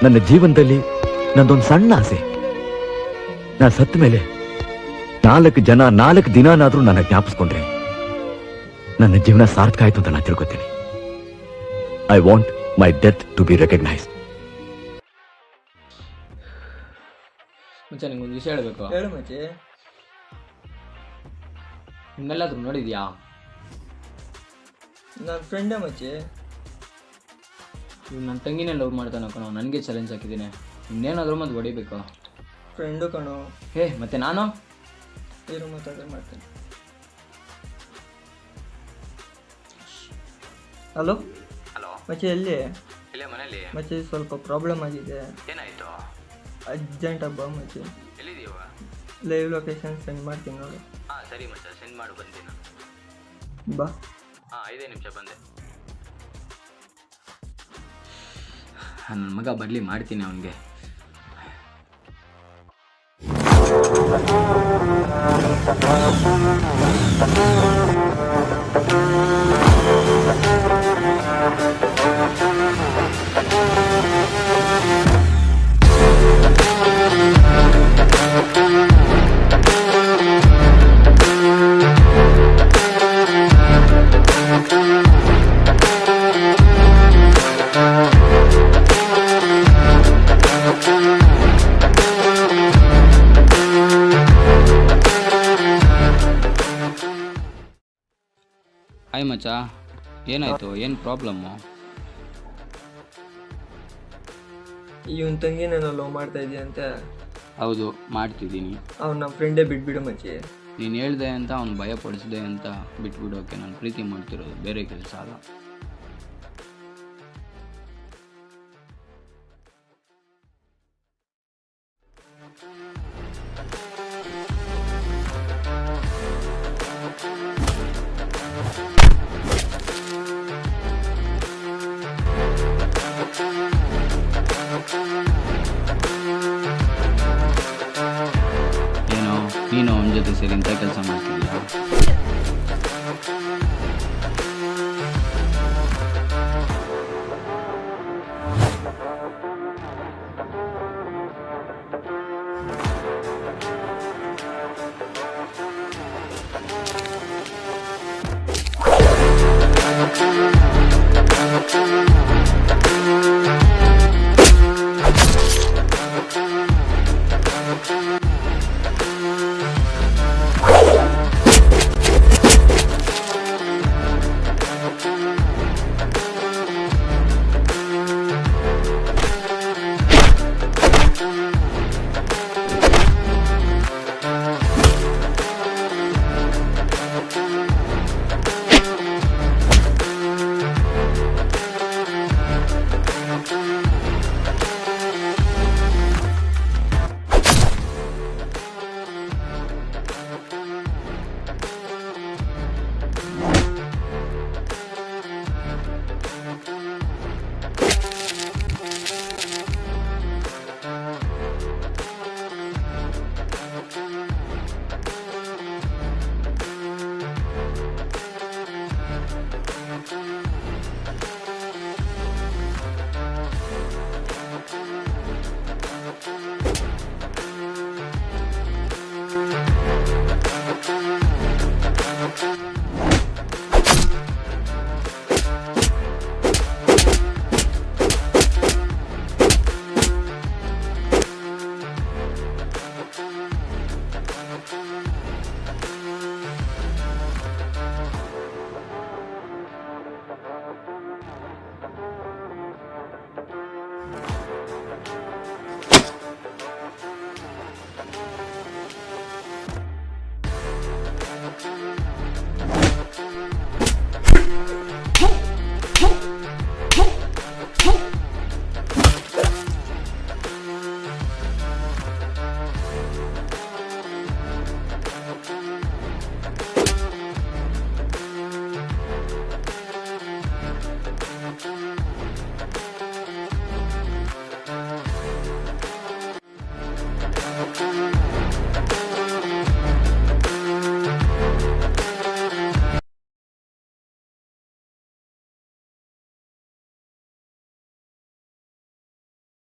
ನನ್ನ ಜೀವನದಲ್ಲಿ ನಂದೊಂದು ಸಣ್ಣ ಆಸೆ, ನಾ ಸತ್ತ ಮೇಲೆ 4 ಜನ 4 ದಿನಾನಾದ್ರೂ ನನ್ನ ಜ್ಞಾಪಿಸ್ಕೊಂಡ್ರೆ ನನ್ನ ಜೀವನ ಸಾರ್ಥಕ ಆಯ್ತು ಅಂತ ನಾನು ತಿಳ್ಕೊತೀನಿ. I want my death to be recognized. ಮುಂಚೆ ನಿಂಗೊಂದು ವಿಷಯ ಹೇಳಬೇಕು. ಹೇಳು ಮಚ್ಚಿ. ನಿಮ್ಮೆಲ್ಲಾದ್ರೂ ನೋಡಿದ್ಯಾ? ನನ್ನ ಫ್ರೆಂಡೇ ಮಚ್ಚಿ. ಇವ್ ನನ್ನ ತಂಗಿನೇ ಲವ್ ಮಾಡ್ತಾನೆ ಕಣೋ. ನನಗೆ ಚಾಲೆಂಜ್ ಹಾಕಿದ್ದೀನಿ, ಇನ್ನೇನಾದ್ರೂ ಮತ್ತೆ ಹೊಡಿಬೇಕು. ಫ್ರೆಂಡು ಕಣೋ. ಮತ್ತೆ ನಾನು ಇರು ಮಾತಾಡ್ರೆ ಮಾಡ್ತೀನಿ. ಹಲೋ ಹಲೋ ಮಚ್ಚಿ, ಎಲ್ಲಿ? ಇಲ್ಲೇ ಮನೇಲಿ. ಮಚ್ಚಿ ಸ್ವಲ್ಪ ಪ್ರಾಬ್ಲಮ್ ಆಗಿದೆ. ಏನಾಯ್ತು? ಅರ್ಜೆಂಟ್ ಹಬ್ಬ ಮಚ್ಚಿ. ಎಲ್ಲಿದೀವ? ಲೈವ್ ಲೊಕೇಶನ್ ಸೆಂಡ್ ಮಾಡ್ತೀನಿ ನೋಡು. ಹಾಂ ಸರಿ ಮಚ್ಚ, ಸೆಂಡ್ ಮಾಡು, ಬಂತೀನಿ. ಬಾ. ಹಾಂ 5 ನಿಮಿಷ ಬಂದೆ. ನನ್ನ ಮಗ ಬರಲಿ, ಮಾಡ್ತೀನಿ ಅವನಿಗೆ. ಹಾಯ್ ಮಚ್ಚ, ಏನಾಯಿತು? ಏನು ಪ್ರಾಬ್ಲಮ್ಮು? ಇವನ್ ತಂಗಿನೇನೋ ಲವ್ ಮಾಡ್ತಾ ಇದೆಯಂತೆ. ಹೌದು, ಮಾಡ್ತಿದ್ದೀನಿ. ಅವ್ನು ನಮ್ಮ ಫ್ರೆಂಡೇ ಬಿಟ್ಬಿಡು ಮಚ್ಚಿ. ನೀನು ಹೇಳ್ದೆ ಅಂತ ಅವ್ನು ಭಯ ಪಡಿಸಿದೆ ಅಂತ ಬಿಟ್ಬಿಡೋಕೆ ನಾನು ಪ್ರೀತಿ ಮಾಡ್ತಿರೋದು, ಬೇರೆ ಕೆಲಸ ಅಲ್ಲ. ಏನೋ ನೀನು ಅವನ ಜೊತೆ ಸೇರಿ ಇಂಥ ಕೆಲಸ ಮಾಡ್ತಿದ್ಯಾ?